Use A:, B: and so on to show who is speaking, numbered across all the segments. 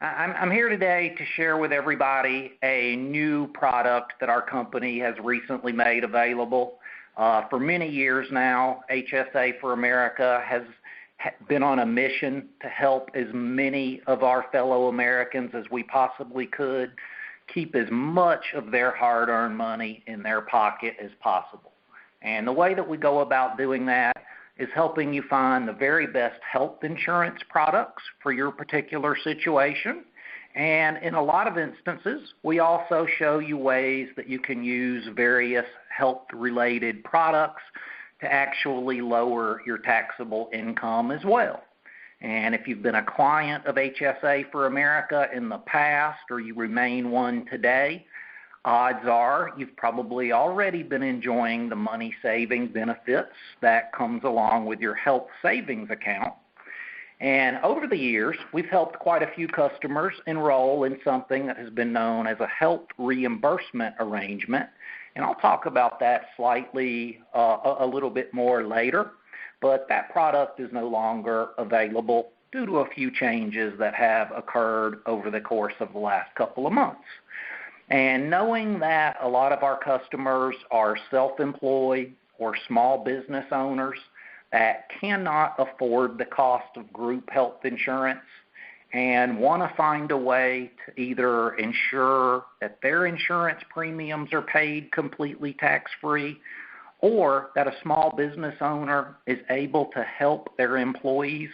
A: I'm here today to share with everybody a new product that our company has recently made available. For many years now, HSA for America has been on a mission to help as many of our fellow Americans as we possibly could keep as much of their hard-earned money in their pocket as possible. And the way that we go about doing that is helping you find the very best health insurance products for your particular situation. And in a lot of instances, we also show you ways that you can use various health-related products to actually lower your taxable income as well. And if you've been a client of HSA for America in the past or you remain one today, odds are you've probably already been enjoying the money-saving benefits that comes along with your health savings account. And over the years, we've helped quite a few customers enroll in something that has been known as a health reimbursement arrangement. And I'll talk about that slightly a little bit more later. But that product is no longer available due to a few changes that have occurred over the course of the last couple of months. And knowing that a lot of our customers are self-employed or small business owners that cannot afford the cost of group health insurance and want to find a way to either ensure that their insurance premiums are paid completely tax-free, or that a small business owner is able to help their employees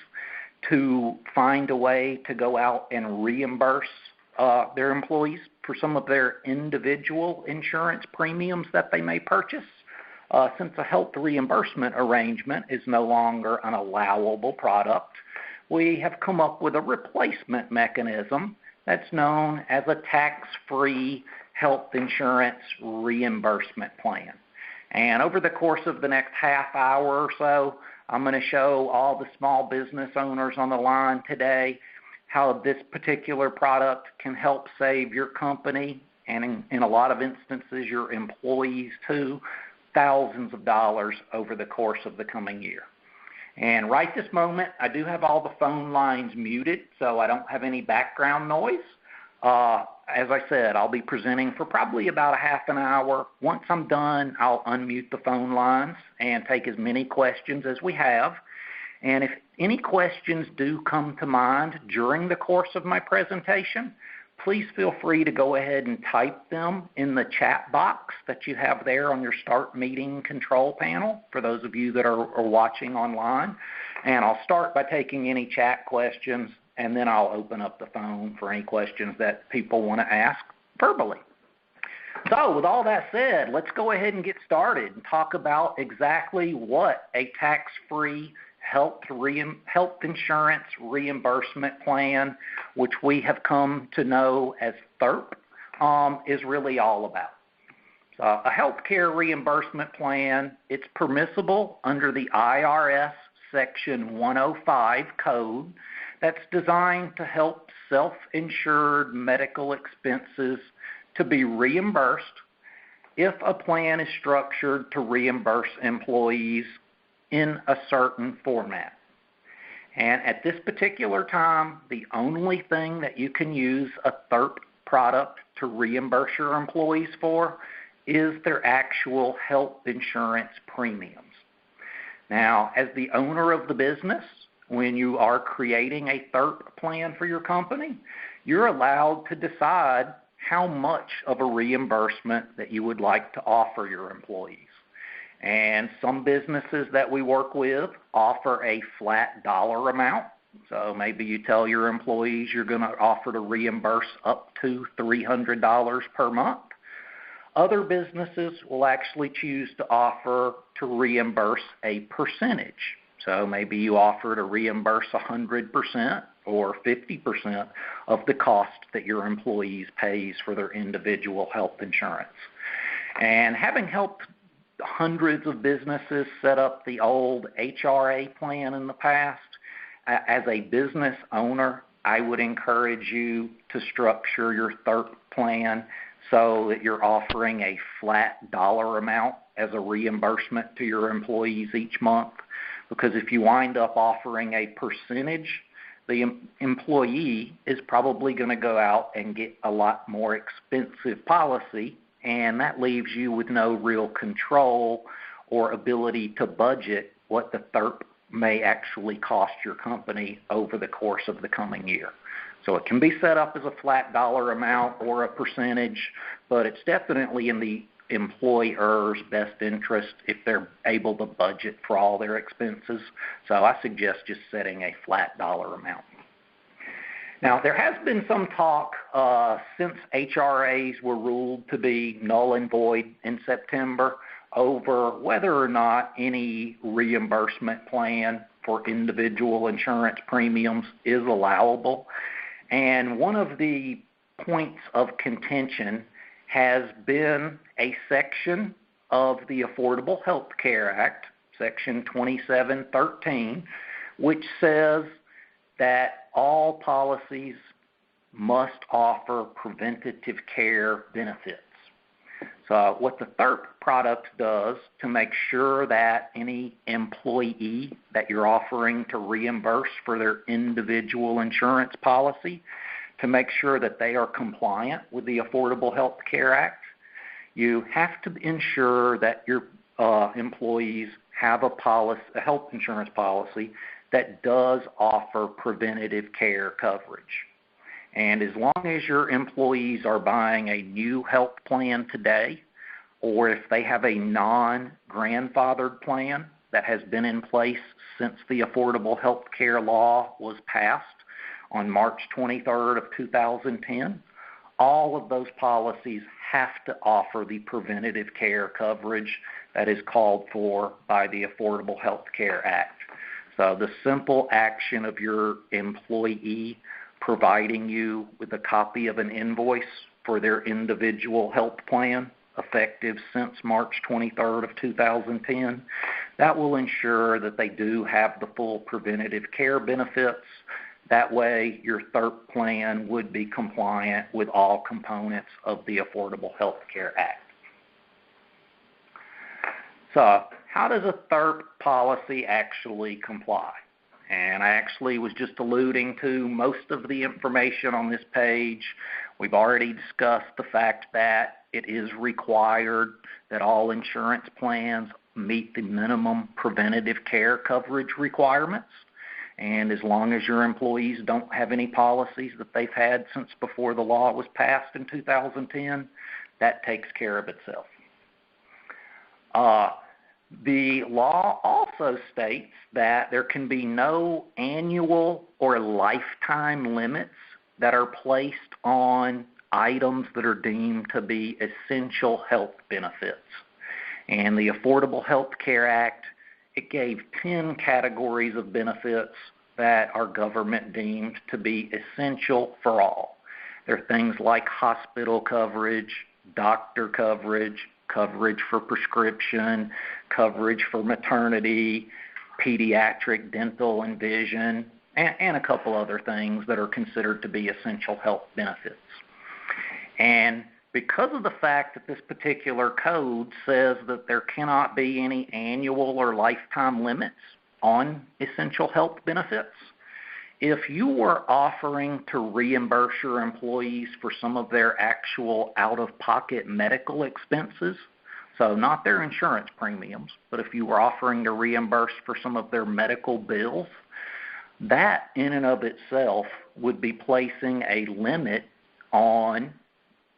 A: to find a way to go out and reimburse their employees for some of their individual insurance premiums that they may purchase. Since a health reimbursement arrangement is no longer an allowable product, we have come up with a replacement mechanism that's known as a tax-free health insurance reimbursement plan. And over the course of the next half hour or so, I'm going to show all the small business owners on the line today how this particular product can help save your company, and in a lot of instances your employees too, thousands of dollars over the course of the coming year. And right this moment, I do have all the phone lines muted, so I don't have any background noise. As I said, I'll be presenting for probably about a half an hour. Once I'm done, I'll unmute the phone lines and take as many questions as we have. And if any questions do come to mind during the course of my presentation, please feel free to go ahead and type them in the chat box that you have there on your Start Meeting control panel for those of you that are watching online. And I'll start by taking any chat questions, and then I'll open up the phone for any questions that people want to ask verbally. So with all that said, let's go ahead and get started and talk about exactly what a tax-free health insurance reimbursement plan, which we have come to know as THIRP, is really all about. So a healthcare reimbursement plan, it's permissible under the IRS Section 105 code that's designed to help self-insured medical expenses to be reimbursed if a plan is structured to reimburse employees in a certain format. And at this particular time, the only thing that you can use a THIRP product to reimburse your employees for is their actual health insurance premiums. Now, as the owner of the business, when you are creating a THIRP plan for your company, you're allowed to decide how much of a reimbursement that you would like to offer your employees. And some businesses that we work with offer a flat dollar amount. So maybe you tell your employees you're going to offer to reimburse up to $300 per month. Other businesses will actually choose to offer to reimburse a percentage. So maybe you offer to reimburse 100% or 50% of the cost that your employees pays for their individual health insurance. And having helped hundreds of businesses set up the old HRA plan in the past, as a business owner, I would encourage you to structure your THIRP plan so that you're offering a flat dollar amount as a reimbursement to your employees each month. Because if you wind up offering a percentage, the employee is probably going to go out and get a lot more expensive policy, and that leaves you with no real control or ability to budget what the THIRP may actually cost your company over the course of the coming year. So it can be set up as a flat dollar amount or a percentage, but it's definitely in the employer's best interest if they're able to budget for all their expenses. So I suggest just setting a flat dollar amount. Now, there has been some talk since HRAs were ruled to be null and void in September over whether or not any reimbursement plan for individual insurance premiums is allowable. And one of the points of contention has been a section of the Affordable Health Care Act, Section 2713, which says that all policies must offer preventative care benefits. So what the THIRP product does to make sure that any employee that you're offering to reimburse for their individual insurance policy, to make sure that they are compliant with the Affordable Health Care Act, you have to ensure that your employees have a health insurance policy that does offer preventative care coverage. And as long as your employees are buying a new health plan today, or if they have a non-grandfathered plan that has been in place since the Affordable Health Care Law was passed on March 23rd of 2010, all of those policies have to offer the preventative care coverage that is called for by the Affordable Health Care Act. So the simple action of your employee providing you with a copy of an invoice for their individual health plan effective since March 23rd of 2010, that will ensure that they do have the full preventative care benefits. That way your THIRP plan would be compliant with all components of the Affordable Health Care Act. So how does a THIRP policy actually comply? And I actually was just alluding to most of the information on this page. We've already discussed the fact that it is required that all insurance plans meet the minimum preventative care coverage requirements. And as long as your employees don't have any policies that they've had since before the law was passed in 2010, that takes care of itself. The law also states that there can be no annual or lifetime limits that are placed on items that are deemed to be essential health benefits. And the Affordable Health Care Act, it gave 10 categories of benefits that our government deemed to be essential for all. There are things like hospital coverage, doctor coverage, coverage for prescription, coverage for maternity, pediatric, dental, and vision, and a couple other things that are considered to be essential health benefits. And because of the fact that this particular code says that there cannot be any annual or lifetime limits on essential health benefits, if you were offering to reimburse your employees for some of their actual out-of-pocket medical expenses, so not their insurance premiums, but if you were offering to reimburse for some of their medical bills, that in and of itself would be placing a limit on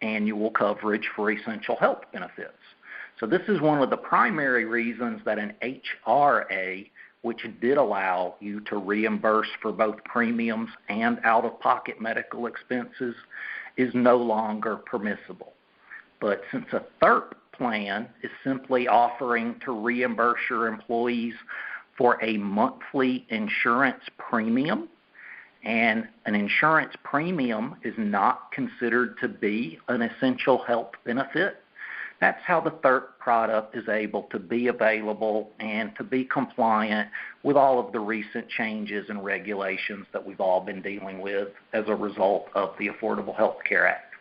A: annual coverage for essential health benefits. So this is one of the primary reasons that an HRA, which did allow you to reimburse for both premiums and out-of-pocket medical expenses, is no longer permissible. But since a THIRP plan is simply offering to reimburse your employees for a monthly insurance premium, and an insurance premium is not considered to be an essential health benefit, that's how the THIRP product is able to be available and to be compliant with all of the recent changes and regulations that we've all been dealing with as a result of the Affordable Health Care Act.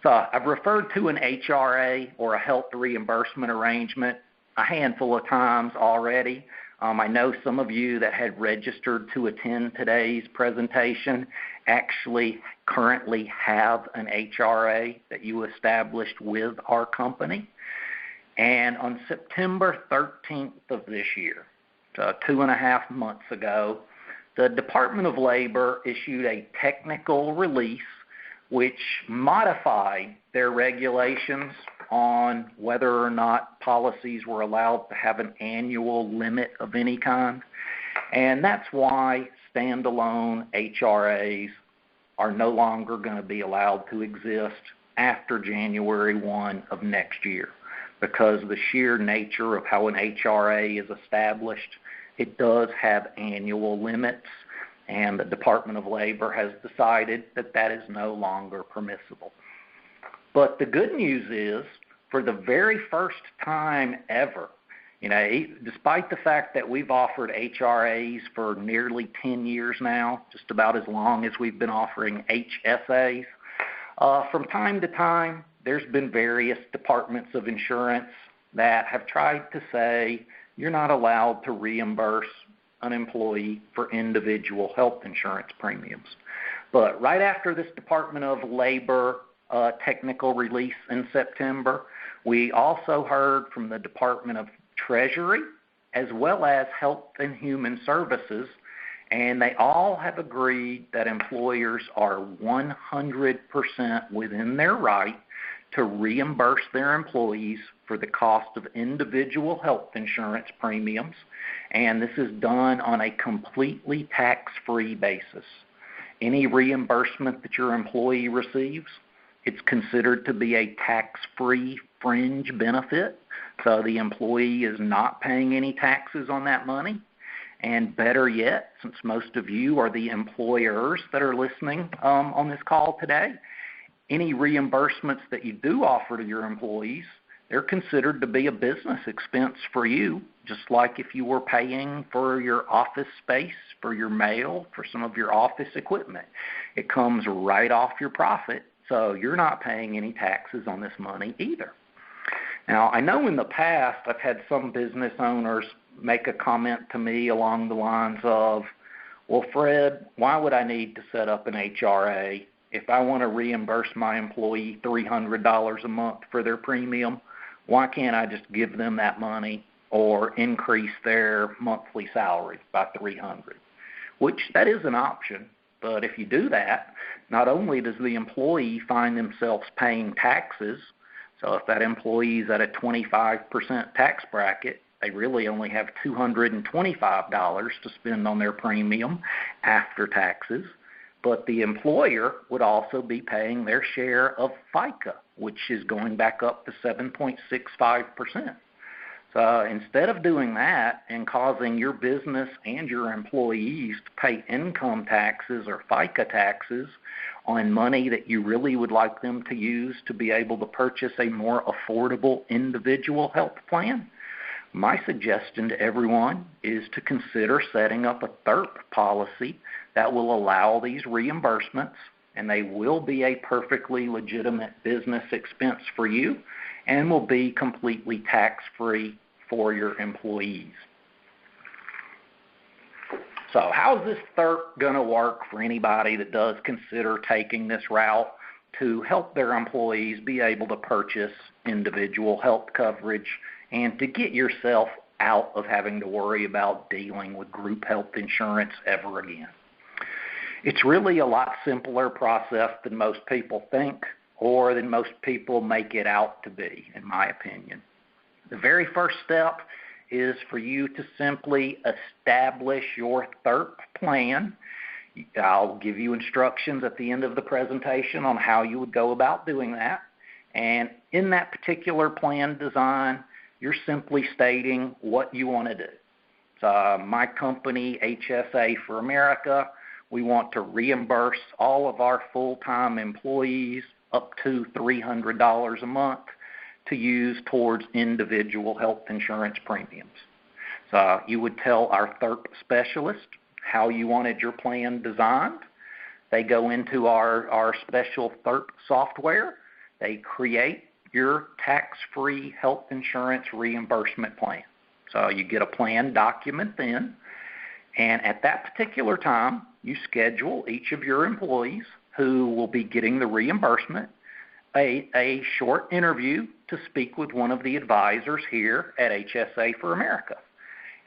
A: So I've referred to an HRA, or a health reimbursement arrangement, a handful of times already. I know some of you that had registered to attend today's presentation actually currently have an HRA that you established with our company. And on September 13th of this year, so 2.5 months ago, the Department of Labor issued a technical release which modified their regulations on whether or not policies were allowed to have an annual limit of any kind. And that's why standalone HRAs are no longer going to be allowed to exist after January 1 of next year, because the sheer nature of how an HRA is established, it does have annual limits, and the Department of Labor has decided that that is no longer permissible. But the good news is, for the very first time ever, despite the fact that we've offered HRAs for nearly 10 years now, just about as long as we've been offering HSAs, from time to time, there's been various departments of insurance that have tried to say you're not allowed to reimburse an employee for individual health insurance premiums. But right after this Department of Labor technical release in September, we also heard from the Department of Treasury as well as Health and Human Services, and they all have agreed that employers are 100% within their right to reimburse their employees for the cost of individual health insurance premiums, and this is done on a completely tax-free basis. Any reimbursement that your employee receives, it's considered to be a tax-free fringe benefit, so the employee is not paying any taxes on that money. And better yet, since most of you are the employers that are listening on this call today, any reimbursements that you do offer to your employees, they're considered to be a business expense for you, just like if you were paying for your office space, for your mail, for some of your office equipment. It comes right off your profit, so you're not paying any taxes on this money either. Now, I know in the past I've had some business owners make a comment to me along the lines of, well, Fred, why would I need to set up an HRA if I want to reimburse my employee $300 a month for their premium? Why can't I just give them that money or increase their monthly salary by $300? Which that is an option, but if you do that, not only does the employee find themselves paying taxes, so if that employee is at a 25% tax bracket, they really only have $225 to spend on their premium after taxes, but the employer would also be paying their share of FICA, which is going back up to 7.65%. So instead of doing that and causing your business and your employees to pay income taxes or FICA taxes on money that you really would like them to use to be able to purchase a more affordable individual health plan, my suggestion to everyone is to consider setting up a THIRP policy that will allow these reimbursements, and they will be a perfectly legitimate business expense for you and will be completely tax-free for your employees. So how's this THIRP going to work for anybody that does consider taking this route to help their employees be able to purchase individual health coverage and to get yourself out of having to worry about dealing with group health insurance ever again? It's really a lot simpler process than most people think or than most people make it out to be, in my opinion. The very first step is for you to simply establish your THIRP plan. I'll give you instructions at the end of the presentation on how you would go about doing that. And in that particular plan design, you're simply stating what you want to do. So my company, HSA for America, we want to reimburse all of our full-time employees up to $300 a month to use towards individual health insurance premiums. So you would tell our THIRP specialist how you wanted your plan designed. They go into our special THIRP software. They create your tax-free health insurance reimbursement plan. So you get a plan document then, and at that particular time, you schedule each of your employees who will be getting the reimbursement a short interview to speak with one of the advisors here at HSA for America.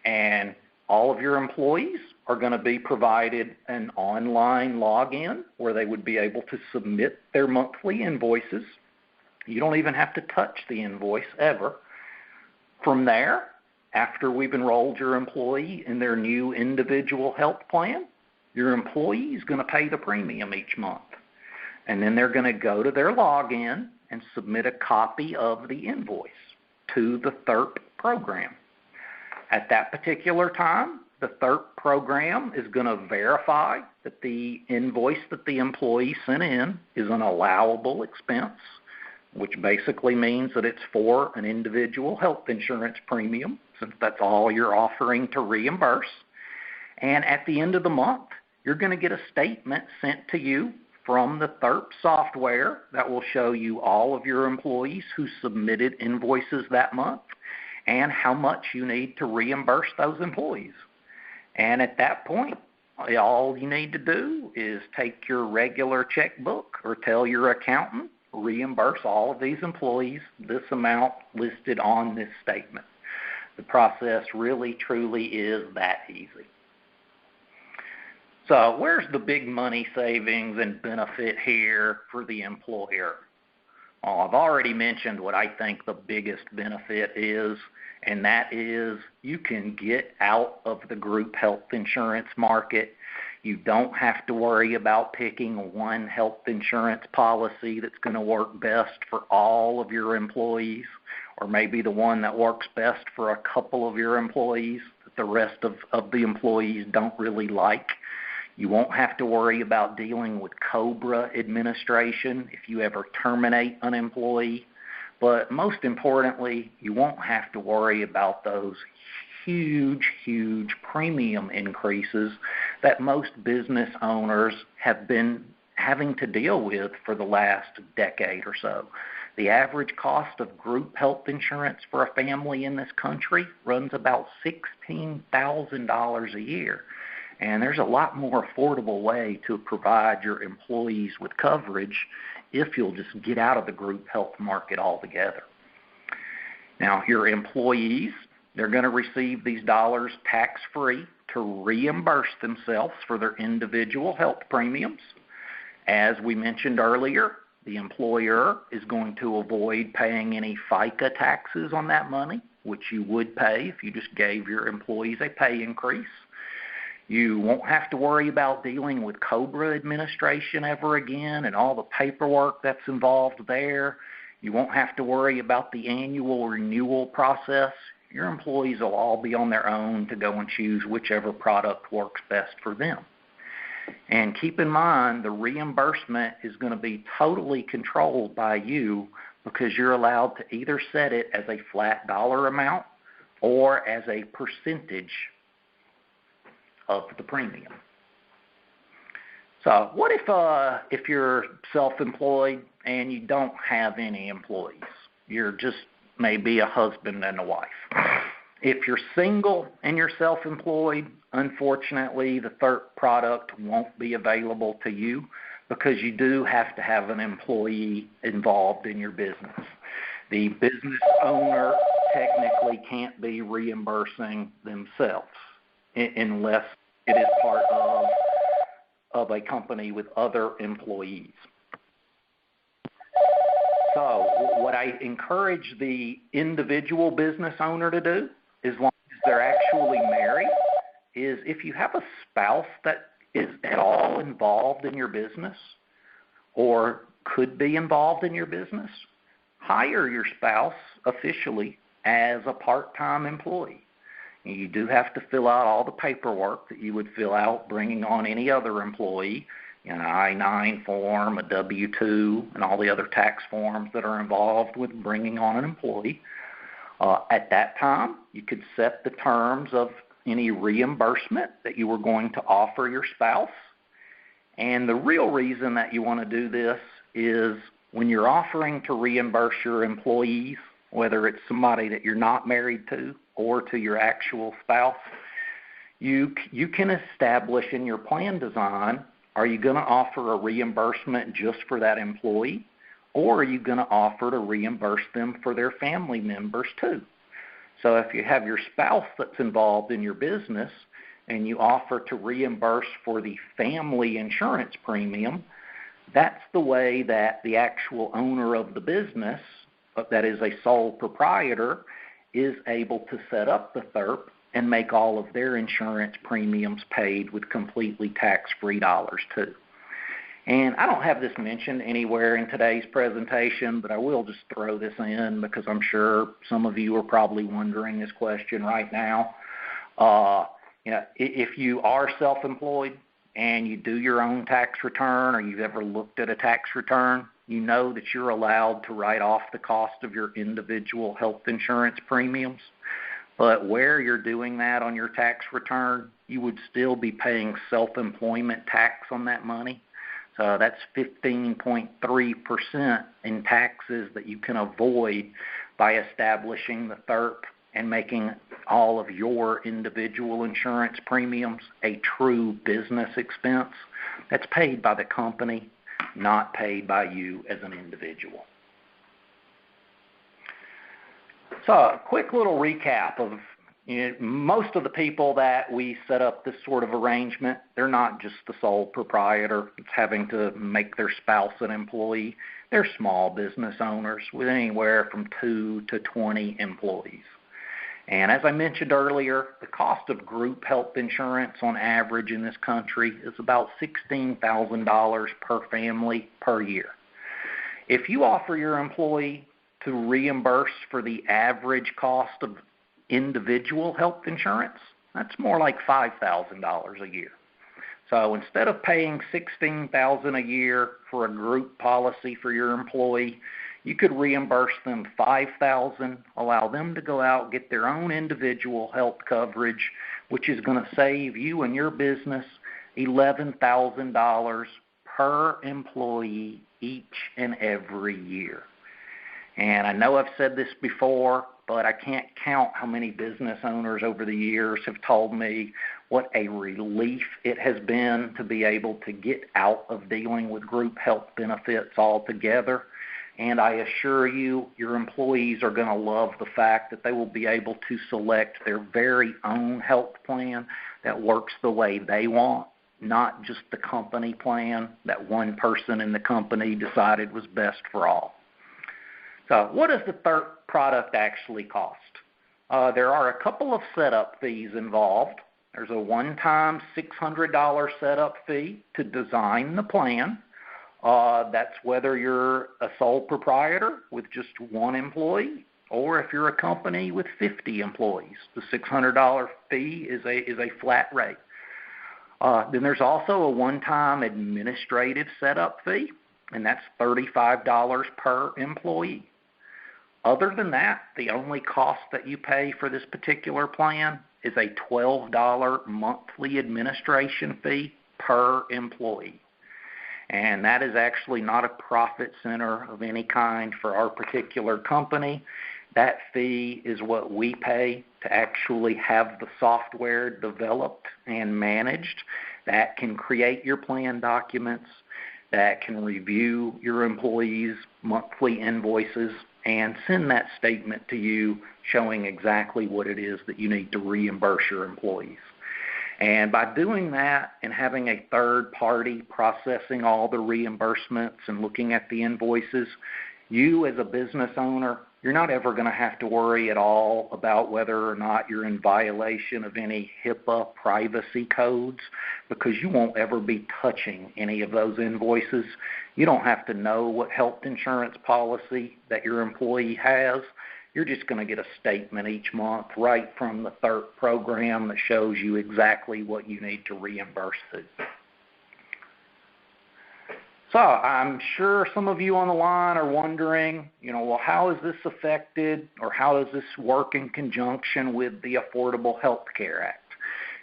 A: And all of your employees are going to be provided an online login where they would be able to submit their monthly invoices. You don't even have to touch the invoice ever. From there, after we've enrolled your employee in their new individual health plan, your employee is going to pay the premium each month. And then they're going to go to their login and submit a copy of the invoice to the THIRP program. At that particular time, the THIRP program is going to verify that the invoice that the employee sent in is an allowable expense, which basically means that it's for an individual health insurance premium, since that's all you're offering to reimburse. And at the end of the month, you're going to get a statement sent to you from the THIRP software that will show you all of your employees who submitted invoices that month and how much you need to reimburse those employees. And at that point, all you need to do is take your regular checkbook or tell your accountant, reimburse all of these employees this amount listed on this statement. The process really, truly is that easy. So where's the big money savings and benefit here for the employer? Well, I've already mentioned what I think the biggest benefit is, and that is you can get out of the group health insurance market. You don't have to worry about picking one health insurance policy that's going to work best for all of your employees, or maybe the one that works best for a couple of your employees that the rest of the employees don't really like. You won't have to worry about dealing with COBRA administration if you ever terminate an employee. But most importantly, you won't have to worry about those huge premium increases that most business owners have been having to deal with for the last decade or so. The average cost of group health insurance for a family in this country runs about $16,000 a year. And there's a lot more affordable way to provide your employees with coverage if you'll just get out of the group health market altogether. Now, your employees, they're going to receive these dollars tax-free to reimburse themselves for their individual health premiums. As we mentioned earlier, the employer is going to avoid paying any FICA taxes on that money, which you would pay if you just gave your employees a pay increase. You won't have to worry about dealing with COBRA administration ever again and all the paperwork that's involved there. You won't have to worry about the annual renewal process. Your employees will all be on their own to go and choose whichever product works best for them. And keep in mind, the reimbursement is going to be totally controlled by you because you're allowed to either set it as a flat dollar amount or as a percentage of the premium. So what if you're self-employed and you don't have any employees? You're just maybe a husband and a wife. If you're single and you're self-employed, unfortunately, the THIRP product won't be available to you because you do have to have an employee involved in your business. The business owner technically can't be reimbursing themselves unless it is part of a company with other employees. So what I encourage the individual business owner to do, as long as they're actually married, is if you have a spouse that is at all involved in your business or could be involved in your business, hire your spouse officially as a part-time employee. You do have to fill out all the paperwork that you would fill out bringing on any other employee, an I-9 form, a W-2, and all the other tax forms that are involved with bringing on an employee. At that time, you could set the terms of any reimbursement that you were going to offer your spouse. And the real reason that you want to do this is when you're offering to reimburse your employees, whether it's somebody that you're not married to or to your actual spouse, you can establish in your plan design, are you going to offer a reimbursement just for that employee, or are you going to offer to reimburse them for their family members too? So if you have your spouse that's involved in your business and you offer to reimburse for the family insurance premium, that's the way that the actual owner of the business, that is a sole proprietor, is able to set up the THIRP and make all of their insurance premiums paid with completely tax-free dollars too. And I don't have this mentioned anywhere in today's presentation, but I will just throw this in because I'm sure some of you are probably wondering this question right now. If you are self-employed and you do your own tax return, or you've ever looked at a tax return, you know that you're allowed to write off the cost of your individual health insurance premiums. But where you're doing that on your tax return, you would still be paying self-employment tax on that money. So that's 15.3% in taxes that you can avoid by establishing the THIRP and making all of your individual insurance premiums a true business expense that's paid by the company, not paid by you as an individual. So a quick little recap of most of the people that we set up this sort of arrangement, they're not just the sole proprietor that's having to make their spouse an employee. They're small business owners with anywhere from 2 to 20 employees. And as I mentioned earlier, the cost of group health insurance on average in this country is about $16,000 per family per year. If you offer your employee to reimburse for the average cost of individual health insurance, that's more like $5,000 a year. So instead of paying $16,000 a year for a group policy for your employee, you could reimburse them $5,000, allow them to go out, get their own individual health coverage, which is going to save you and your business $11,000 per employee each and every year. And I know I've said this before, but I can't count how many business owners over the years have told me what a relief it has been to be able to get out of dealing with group health benefits altogether. And I assure you, your employees are going to love the fact that they will be able to select their very own health plan that works the way they want, not just the company plan that one person in the company decided was best for all. So what does the THIRP product actually cost? There are a couple of setup fees involved. There's a one-time $600 setup fee to design the plan. That's whether you're a sole proprietor with just one employee or if you're a company with 50 employees. The $600 fee is a flat rate. Then there's also a one-time administrative setup fee, and that's $35 per employee. Other than that, the only cost that you pay for this particular plan is a $12 monthly administration fee per employee. And that is actually not a profit center of any kind for our particular company. That fee is what we pay to actually have the software developed and managed that can create your plan documents, that can review your employees' monthly invoices, and send that statement to you showing exactly what it is that you need to reimburse your employees. And by doing that and having a third party processing all the reimbursements and looking at the invoices, you as a business owner, you're not ever going to have to worry at all about whether or not you're in violation of any HIPAA privacy codes, because you won't ever be touching any of those invoices. You don't have to know what health insurance policy that your employee has. You're just going to get a statement each month right from the THIRP program that shows you exactly what you need to reimburse to. So I'm sure some of you on the line are wondering, well, how is this affected, or how does this work in conjunction with the Affordable Health Care Act?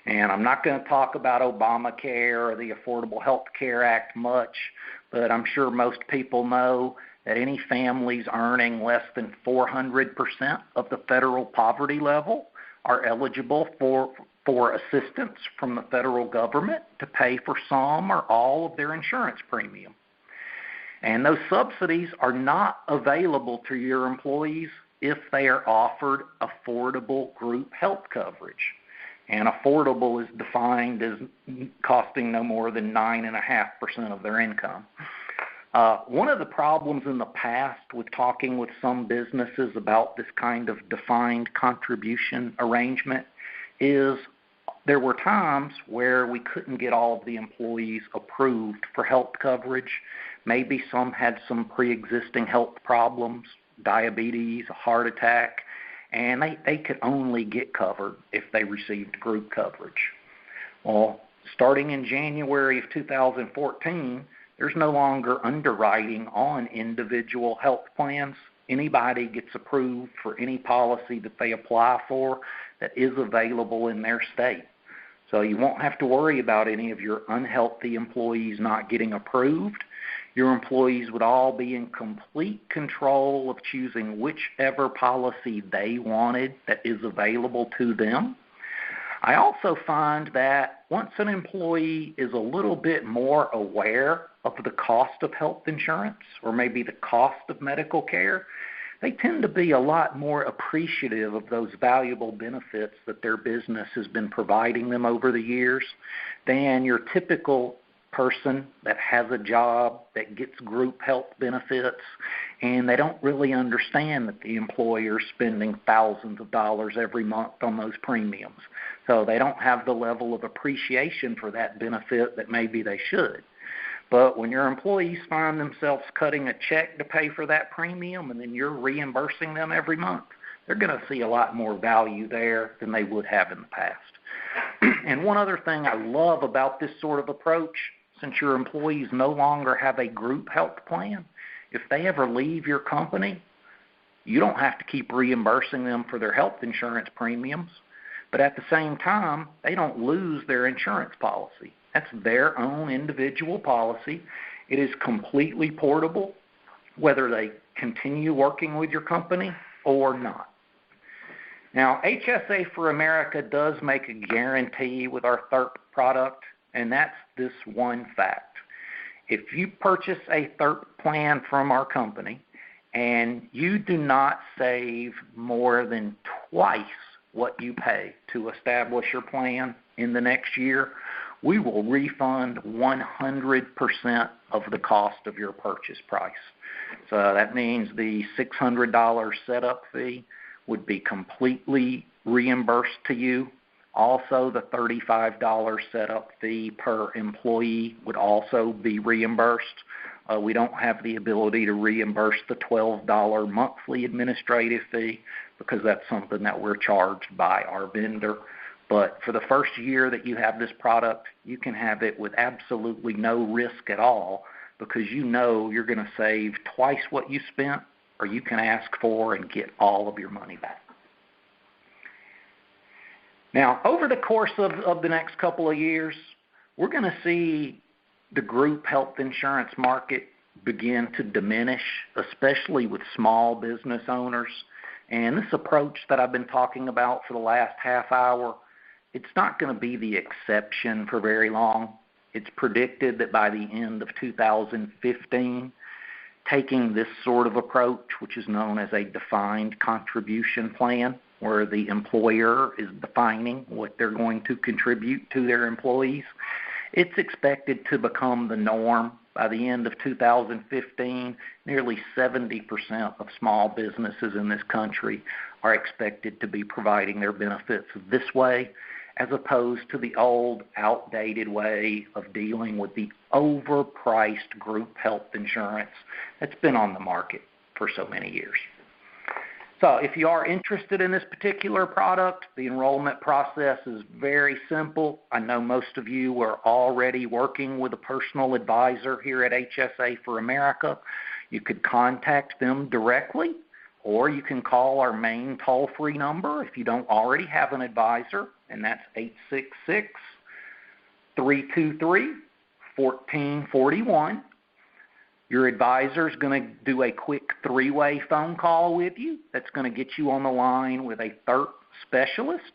A: And I'm not going to talk about Obamacare or the Affordable Health Care Act much, but I'm sure most people know that any families earning less than 400% of the federal poverty level are eligible for assistance from the federal government to pay for some or all of their insurance premium. And those subsidies are not available to your employees if they are offered affordable group health coverage. And affordable is defined as costing no more than 9.5% of their income. One of the problems in the past with talking with some businesses about this kind of defined contribution arrangement is there were times where we couldn't get all of the employees approved for health coverage. Maybe some had some pre-existing health problems, diabetes, a heart attack, and they could only get covered if they received group coverage. Well, starting in January of 2014, there's no longer underwriting on individual health plans. Anybody gets approved for any policy that they apply for that is available in their state. So you won't have to worry about any of your unhealthy employees not getting approved. Your employees would all be in complete control of choosing whichever policy they wanted that is available to them. I also find that once an employee is a little bit more aware of the cost of health insurance or maybe the cost of medical care, they tend to be a lot more appreciative of those valuable benefits that their business has been providing them over the years than your typical person that has a job that gets group health benefits, and they don't really understand that the employer is spending thousands of dollars every month on those premiums. So they don't have the level of appreciation for that benefit that maybe they should. But when your employees find themselves cutting a check to pay for that premium and then you're reimbursing them every month, they're going to see a lot more value there than they would have in the past. And one other thing I love about this sort of approach, since your employees no longer have a group health plan, if they ever leave your company, you don't have to keep reimbursing them for their health insurance premiums. But at the same time, they don't lose their insurance policy. That's their own individual policy. It is completely portable, whether they continue working with your company or not. Now, HSA for America does make a guarantee with our THIRP product, and that's this one fact. If you purchase a THIRP plan from our company and you do not save more than twice what you pay to establish your plan in the next year, we will refund 100% of the cost of your purchase price. So that means the $600 setup fee would be completely reimbursed to you. Also, the $35 setup fee per employee would also be reimbursed. We don't have the ability to reimburse the $12 monthly administrative fee because that's something that we're charged by our vendor. But for the first year that you have this product, you can have it with absolutely no risk at all because you know you're going to save twice what you spent, or you can ask for and get all of your money back. Now, over the course of the next couple of years, we're going to see the group health insurance market begin to diminish, especially with small business owners. And this approach that I've been talking about for the last half hour, it's not going to be the exception for very long. It's predicted that by the end of 2015, taking this sort of approach, which is known as a defined contribution plan, where the employer is defining what they're going to contribute to their employees, it's expected to become the norm. By the end of 2015, nearly 70% of small businesses in this country are expected to be providing their benefits this way, as opposed to the old, outdated way of dealing with the overpriced group health insurance that's been on the market for so many years. So if you are interested in this particular product, the enrollment process is very simple. I know most of you are already working with a personal advisor here at HSA for America. You could contact them directly, or you can call our main toll-free number if you don't already have an advisor, and that's 866-323-1441. Your advisor is going to do a quick three-way phone call with you that's going to get you on the line with a THIRP specialist.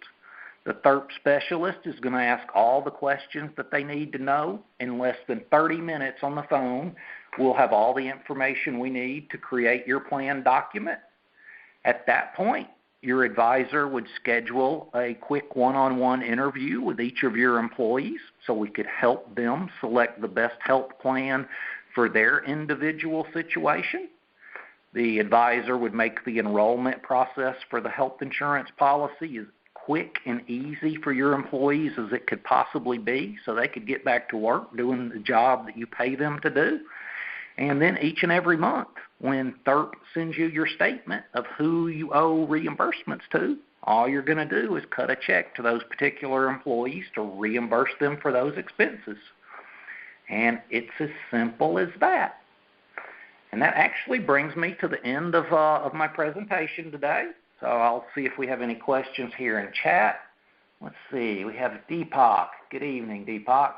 A: The THIRP specialist is going to ask all the questions that they need to know. In less than 30 minutes on the phone, we'll have all the information we need to create your plan document. At that point, your advisor would schedule a quick one-on-one interview with each of your employees so we could help them select the best health plan for their individual situation. The advisor would make the enrollment process for the health insurance policy as quick and easy for your employees as it could possibly be so they could get back to work doing the job that you pay them to do. And then each and every month, when THIRP sends you your statement of who you owe reimbursements to, all you're going to do is cut a check to those particular employees to reimburse them for those expenses. And it's as simple as that. And that actually brings me to the end of my presentation today. So I'll see if we have any questions here in chat. Let's see. We have Deepak. Good evening, Deepak.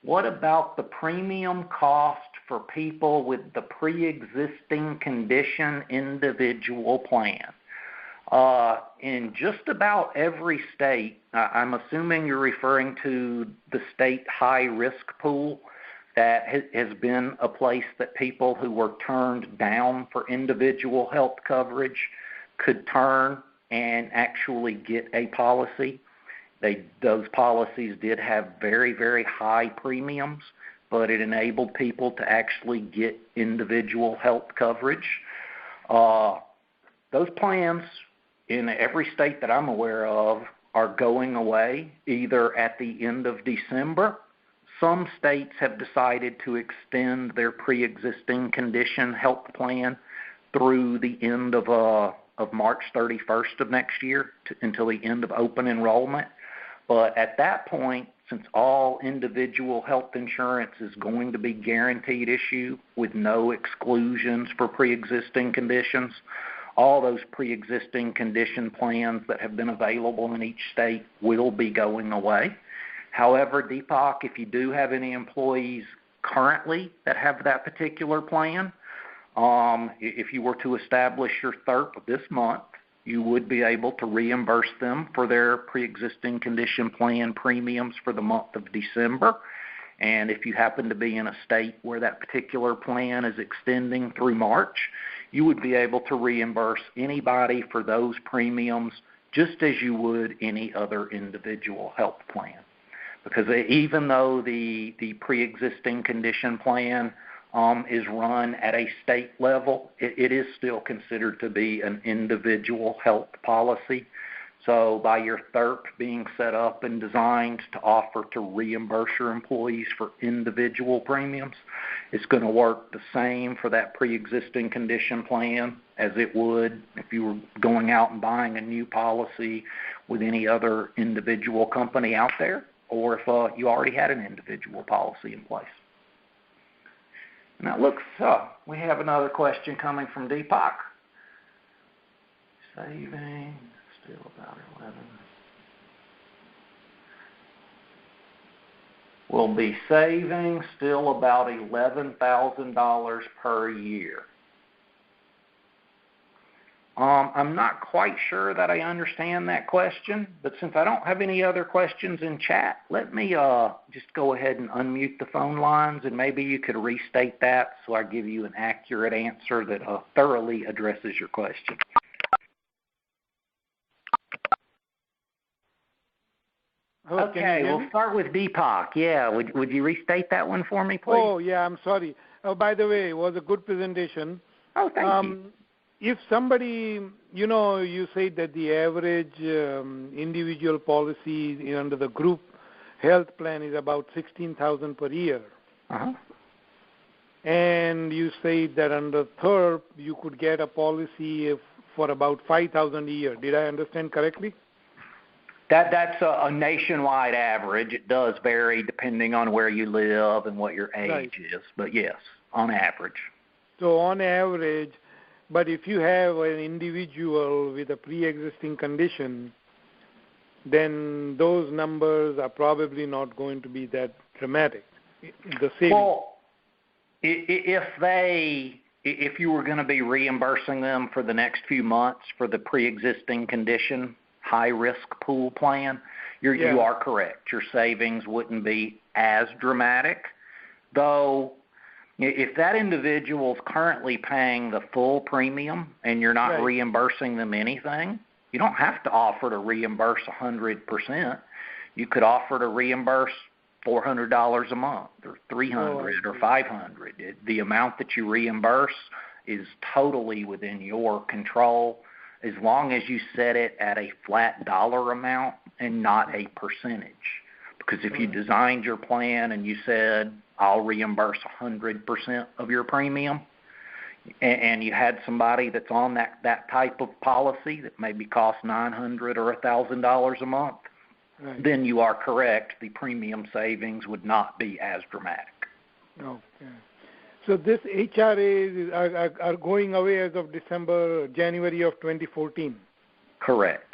A: What about the premium cost for people with the pre-existing condition individual plan? In just about every state, I'm assuming you're referring to the state high-risk pool that has been a place that people who were turned down for individual health coverage could turn and actually get a policy. Those policies did have very, very high premiums, but it enabled people to actually get individual health coverage. Those plans in every state that I'm aware of are going away either at the end of December. Some states have decided to extend their pre-existing condition health plan through the end of March 31st of next year until the end of open enrollment. But at that point, since all individual health insurance is going to be guaranteed issue with no exclusions for pre-existing conditions, all those pre-existing condition plans that have been available in each state will be going away. However, Deepak, if you do have any employees currently that have that particular plan, if you were to establish your THIRP this month, you would be able to reimburse them for their pre-existing condition plan premiums for the month of December. And if you happen to be in a state where that particular plan is extending through March, you would be able to reimburse anybody for those premiums just as you would any other individual health plan. Because even though the pre-existing condition plan is run at a state level, it is still considered to be an individual health policy. So by your THIRP being set up and designed to offer to reimburse your employees for individual premiums, it's going to work the same for that pre-existing condition plan as it would if you were going out and buying a new policy with any other individual company out there, or if you already had an individual policy in place. Now, looks we have another question coming from Deepak. Saving, still about 11. We'll be saving still about $11,000 per year. I'm not quite sure that I understand that question, but since I don't have any other questions in chat, let me just go ahead and unmute the phone lines, and maybe you could restate that so I give you an accurate answer that thoroughly addresses your question. Okay, we'll start with Deepak. Yeah, would you restate that one for me, please?
B: Oh, yeah, I'm sorry. By the way, it was a good presentation.
A: Oh, thank you.
B: If somebody, you say that the average individual policy under the group health plan is about $16,000 per year.
A: Uh-huh.
B: And you say that under THIRP you could get a policy for about $5,000 a year. Did I understand correctly?
A: That's a nationwide average. It does vary depending on where you live and what your age is, but yes, on average.
B: So on average, but if you have an individual with a pre-existing condition, then those numbers are probably not going to be that dramatic.
A: Well, if you were going to be reimbursing them for the next few months for the pre-existing condition high-risk pool plan, you are correct. Your savings wouldn't be as dramatic, though if that individual's currently paying the full premium and you're not reimbursing them anything, you don't have to offer to reimburse 100%. You could offer to reimburse $400 a month or $300 or $500. The amount that you reimburse is totally within your control as long as you set it at a flat dollar amount and not a percentage. Because if you designed your plan and you said, I'll reimburse 100% of your premium, and you had somebody that's on that type of policy that maybe costs $900 or $1,000 a month, then you are correct. The premium savings would not be as dramatic.
B: Okay. So this HRAs are going away as of January of 2014? Correct.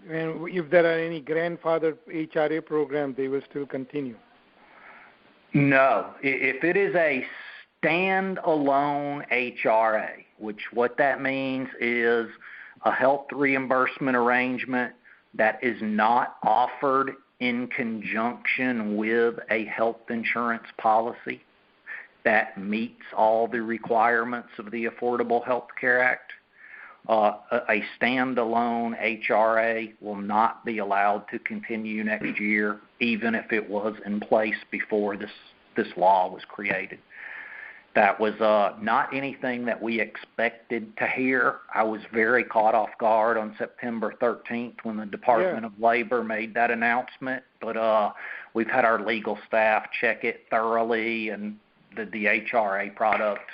B: And if there are any grandfathered HRA programs, they will still continue?
A: No. If it is a standalone HRA, which what that means is a health reimbursement arrangement that is not offered in conjunction with a health insurance policy that meets all the requirements of the Affordable Health Care Act, a standalone HRA will not be allowed to continue next year, even if it was in place before this law was created. That was not anything that we expected to hear. I was very caught off guard on September 13th when the Department of Labor made that announcement, but we've had our legal staff check it thoroughly, and the HRA product,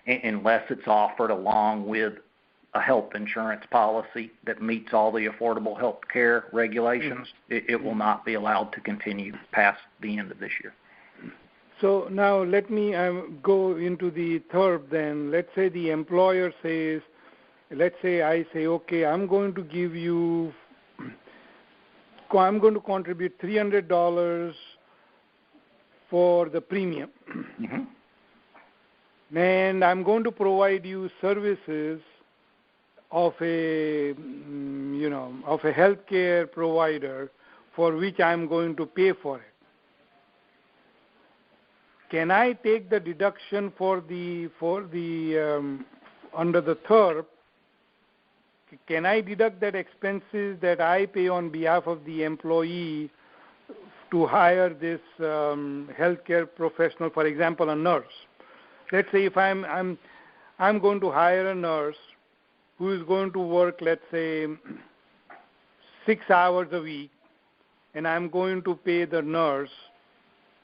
A: unless it's offered along with a health insurance policy that meets all the affordable health care regulations, it will not be allowed to continue past the end of this year.
B: So now let me go into the THIRP then. Let's say the employer says, I say, okay, I'm going to contribute $300 for the premium. And I'm going to provide you services of a healthcare provider for which I'm going to pay for it. Can I take the deduction for the under the THIRP? Can I deduct that expenses that I pay on behalf of the employee to hire this healthcare professional, for example, a nurse? Let's say if I'm going to hire a nurse who is going to work, let's say, 6 hours a week, and I'm going to pay the nurse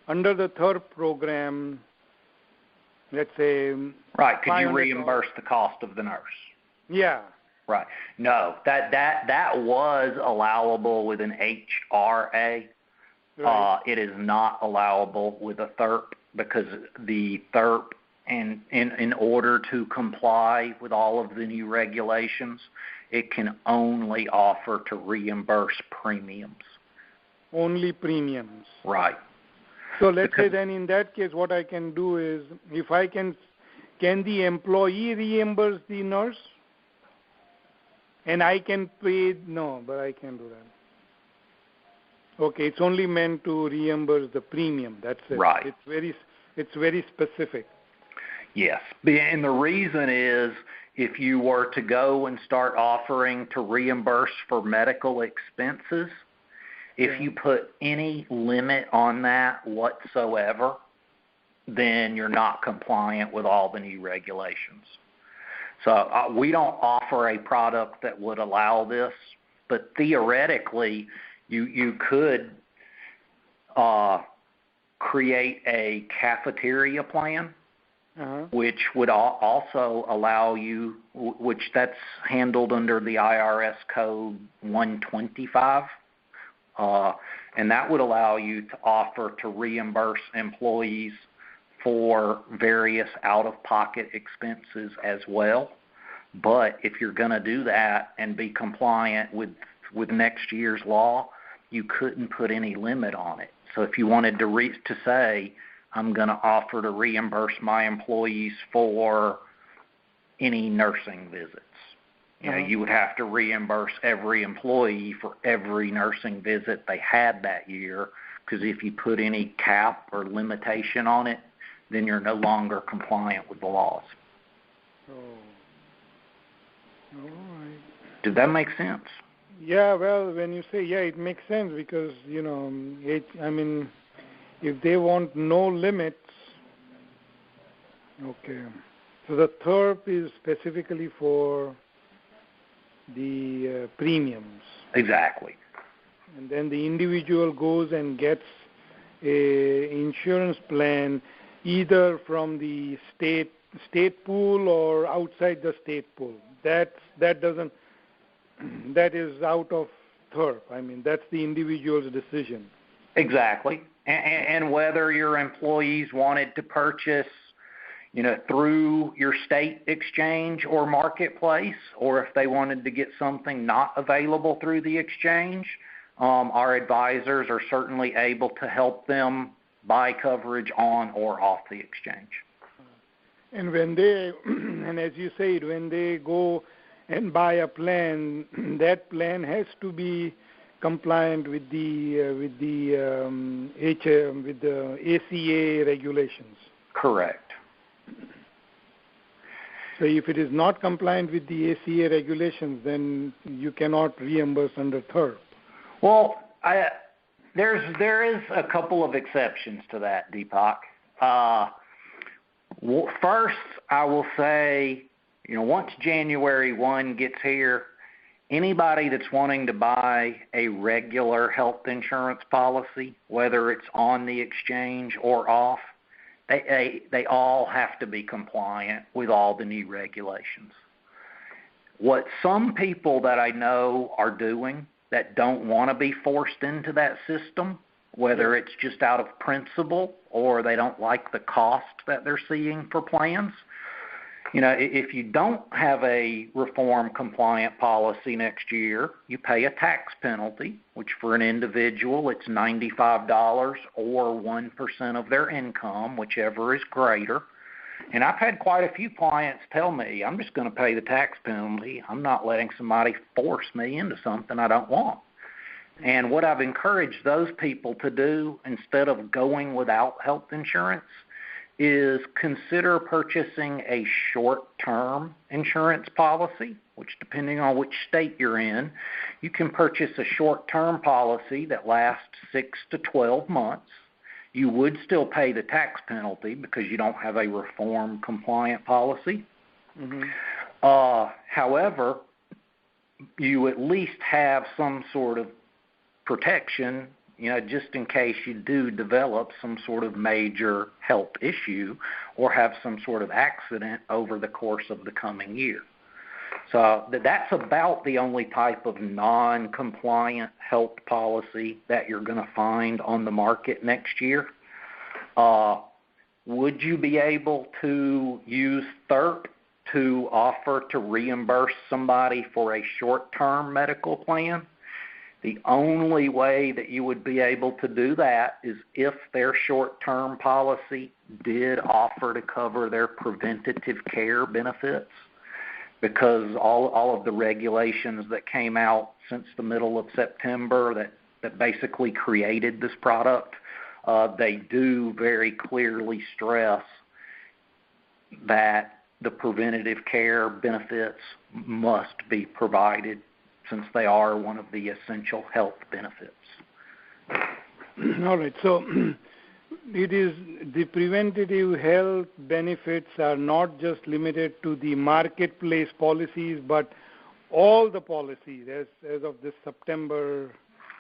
B: under the THIRP program, let's say,
A: right. Could you reimburse the cost of the nurse?
B: Yeah.
A: Right. No, that was allowable with an HRA. Right. It is not allowable with a THIRP because the THIRP, and in order to comply with all of the new regulations, it can only offer to reimburse premiums.
B: Only premiums.
A: Right.
B: So let's say then in that case what I can do is, if I can the employee reimburse the nurse? And I can pay, no, but I can't do that. Okay, it's only meant to reimburse the premium, that's it.
A: Right.
B: It's very specific.
A: Yes, and the reason is if you were to go and start offering to reimburse for medical expenses, if you put any limit on that whatsoever, then you're not compliant with all the new regulations. So we don't offer a product that would allow this, but theoretically you could create a cafeteria plan, which would also allow you, which that's handled under the IRS code 125. And that would allow you to offer to reimburse employees for various out-of-pocket expenses as well. But if you're going to do that and be compliant with next year's law, you couldn't put any limit on it. So if you wanted to say, I'm going to offer to reimburse my employees for any nursing visits, You would have to reimburse every employee for every nursing visit they had that year, because if you put any cap or limitation on it, then you're no longer compliant with the laws.
B: Oh. All right.
A: Did that make sense?
B: Yeah, well, when you say, it makes sense because, if they want no limits, okay. So the THIRP is specifically for the premiums.
A: Exactly.
B: And then the individual goes and gets a insurance plan either from the state pool or outside the state pool. That is out of THIRP. That's the individual's decision.
A: Exactly. And whether your employees wanted to purchase, through your state exchange or marketplace, or if they wanted to get something not available through the exchange, our advisors are certainly able to help them buy coverage on or off the exchange.
B: And and as you said, when they go and buy a plan, that plan has to be compliant with the ACA regulations.
A: Correct.
B: So if it is not compliant with the ACA regulations, then you cannot reimburse under THIRP.
A: Well, there is a couple of exceptions to that, Deepak. First, I will say, once January 1 gets here, anybody that's wanting to buy a regular health insurance policy, whether it's on the exchange or off, they all have to be compliant with all the new regulations. What some people that I know are doing that don't want to be forced into that system, whether it's just out of principle or they don't like the cost that they're seeing for plans, if you don't have a reform compliant policy next year, you pay a tax penalty, which for an individual it's $95 or 1% of their income, whichever is greater. And I've had quite a few clients tell me, I'm just going to pay the tax penalty. I'm not letting somebody force me into something I don't want. And what I've encouraged those people to do instead of going without health insurance is consider purchasing a short-term insurance policy, which depending on which state you're in, you can purchase a short-term policy that lasts 6 to 12 months. You would still pay the tax penalty because you don't have a reform-compliant policy.
B: Mm-hmm.
A: However, you at least have some sort of protection, just in case you do develop some sort of major health issue or have some sort of accident over the course of the coming year. So that's about the only type of non-compliant health policy that you're going to find on the market next year. Would you be able to use THIRP to offer to reimburse somebody for a short-term medical plan? The only way that you would be able to do that is if their short-term policy did offer to cover their preventative care benefits, because all of the regulations that came out since the middle of September that basically created this product, they do very clearly stress that the preventative care benefits must be provided since they are one of the essential health benefits.
B: All right. So it is the preventative health benefits are not just limited to the marketplace policies, but all the policies as of this September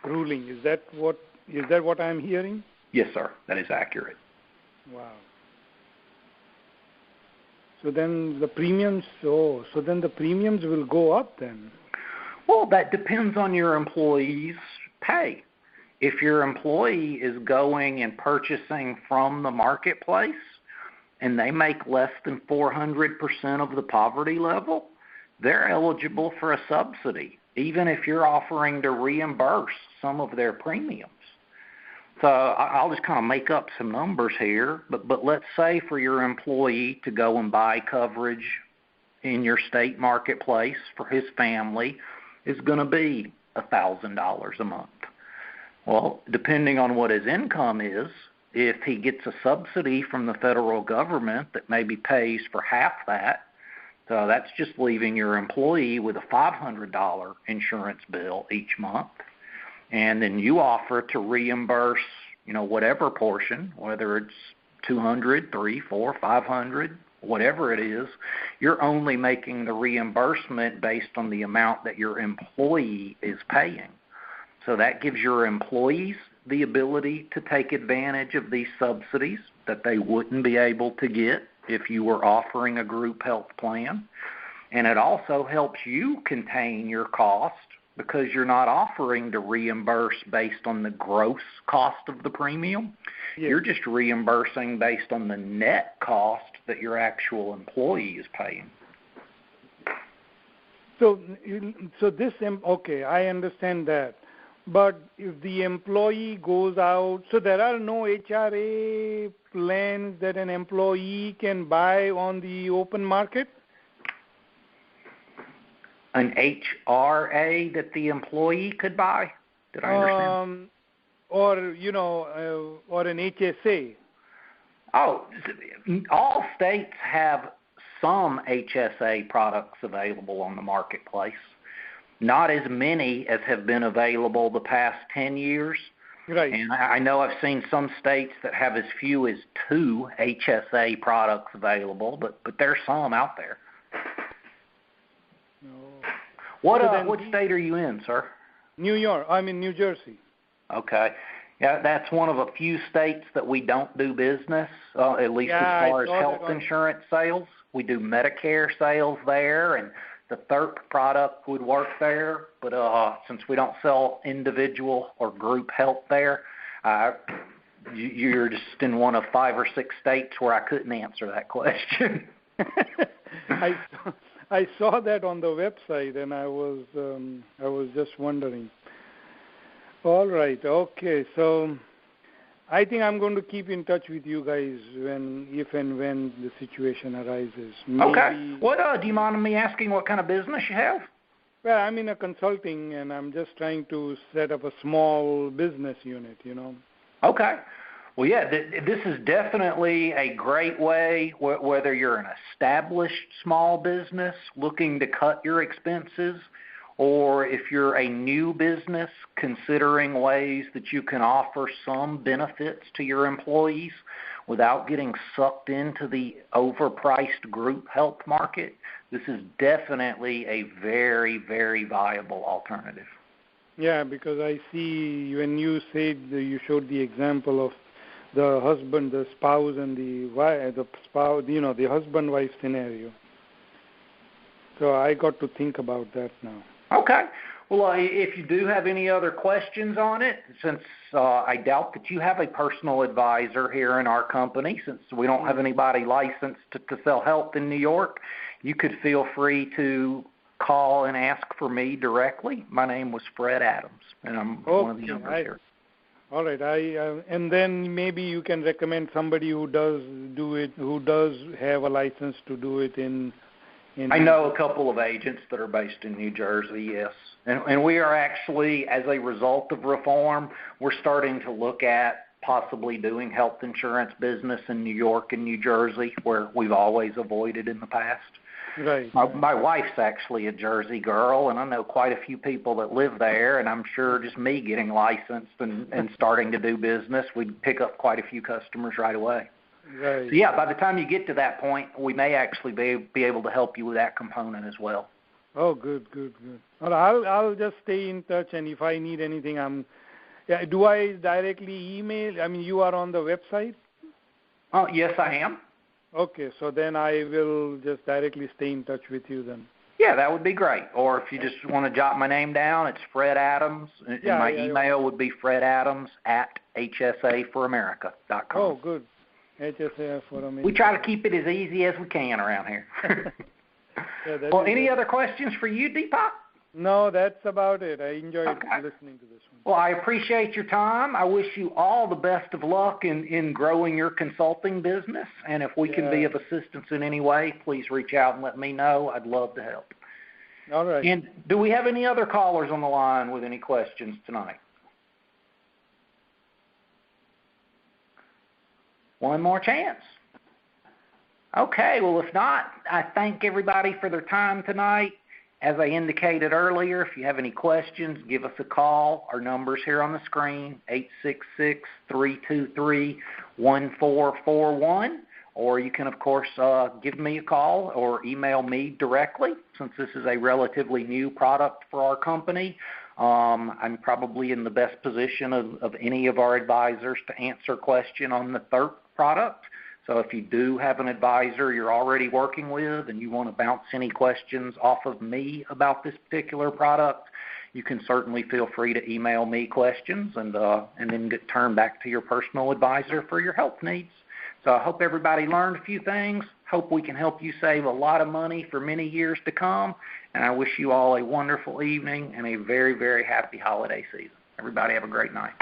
B: ruling. Is that what I'm hearing?
A: Yes, sir. That is accurate.
B: Wow. So then the premiums will go up then.
A: Well, that depends on your employee's pay. If your employee is going and purchasing from the marketplace and they make less than 400% of the poverty level, they're eligible for a subsidy, even if you're offering to reimburse some of their premiums. So I'll just kind of make up some numbers here, but let's say for your employee to go and buy coverage in your state marketplace for his family is going to be $1,000 a month. Well, depending on what his income is, if he gets a subsidy from the federal government that maybe pays for half that, so that's just leaving your employee with a $500 insurance bill each month. And then you offer to reimburse, whatever portion, whether it's 200, 3, 4, 500, whatever it is, you're only making the reimbursement based on the amount that your employee is paying. So that gives your employees the ability to take advantage of these subsidies that they wouldn't be able to get if you were offering a group health plan. And it also helps you contain your cost because you're not offering to reimburse based on the gross cost of the premium. Yes. You're just reimbursing based on the net cost that your actual employee is paying.
B: So this, okay, I understand that. But if the employee goes out, so there are no HRA plans that an employee can buy on the open market?
A: An HRA that the employee could buy? Did I understand?
B: Or an HSA.
A: Oh, all states have some HSA products available on the marketplace. Not as many as have been available the past 10 years.
B: Right.
A: And I know I've seen some states that have as few as 2 HSA products available, but there's some out there.
B: No.
A: What state are you in, sir?
B: I'm in New Jersey.
A: Okay. Yeah, that's one of a few states that we don't do business, at least as far as health insurance sales. We do Medicare sales there, and the THIRP product would work there, but since we don't sell individual or group health there, you're just in one of 5 or 6 states where I couldn't answer that question.
B: I saw that on the website, and I was just wondering. All right, okay. So I think I'm going to keep in touch with you guys if and when the situation arises. Maybe,
A: okay. What do you mind me asking what kind of business you have?
B: Well, I'm in a consulting, and I'm just trying to set up a small business unit,
A: Okay. Well, yeah, this is definitely a great way, whether you're an established small business looking to cut your expenses, or if you're a new business considering ways that you can offer some benefits to your employees without getting sucked into the overpriced group health market, this is definitely a very, very viable alternative.
B: Yeah, because I see when you said you showed the example of the husband, the spouse, and the husband-wife scenario. So I got to think about that now.
A: Okay. Well, if you do have any other questions on it, since I doubt that you have a personal advisor here in our company, since we don't have anybody licensed to sell health in New York, you could feel free to call and ask for me directly. My name was Fred Adams, and I'm one of the owners here.
B: All right. And then maybe you can recommend somebody who does do it, who does have a license to do it in
A: I know a couple of agents that are based in New Jersey, yes. And we are actually, as a result of reform, we're starting to look at possibly doing health insurance business in New York and New Jersey, where we've always avoided in the past.
B: Right.
A: My wife's actually a Jersey girl, and I know quite a few people that live there, and I'm sure just me getting licensed and starting to do business, we'd pick up quite a few customers right away.
B: Right.
A: So, yeah, by the time you get to that point, we may actually be able to help you with that component as well.
B: Oh, good. Well, I'll just stay in touch, and if I need anything, do I directly email? I mean, you are on the website?
A: Oh, yes, I am.
B: Okay, so then I will just directly stay in touch with you then.
A: Yeah, that would be great. Or if you just want to jot my name down, it's Fred Adams, and my email would be fredadams@hsaforamerica.com.
B: Oh, good. HSA for America.
A: We try to keep it as easy as we can around here. Well, any other questions for you, Deepak?
B: No, that's about it. I enjoyed listening to this one.
A: Well, I appreciate your time. I wish you all the best of luck in growing your consulting business. And if we can be of assistance in any way, please reach out and let me know. I'd love to help.
B: All right.
A: And do we have any other callers on the line with any questions tonight? One more chance. Okay, well, if not, I thank everybody for their time tonight. As I indicated earlier, if you have any questions, give us a call. Our number's here on the screen, 866-323-1441. Or you can, of course, give me a call or email me directly. Since this is a relatively new product for our company, I'm probably in the best position of any of our advisors to answer a question on the THIRP product. So if you do have an advisor you're already working with and you want to bounce any questions off of me about this particular product, you can certainly feel free to email me questions and then get turned back to your personal advisor for your help needs. So I hope everybody learned a few things. Hope we can help you save a lot of money for many years to come. And I wish you all a wonderful evening and a very, very happy holiday season. Everybody have a great night.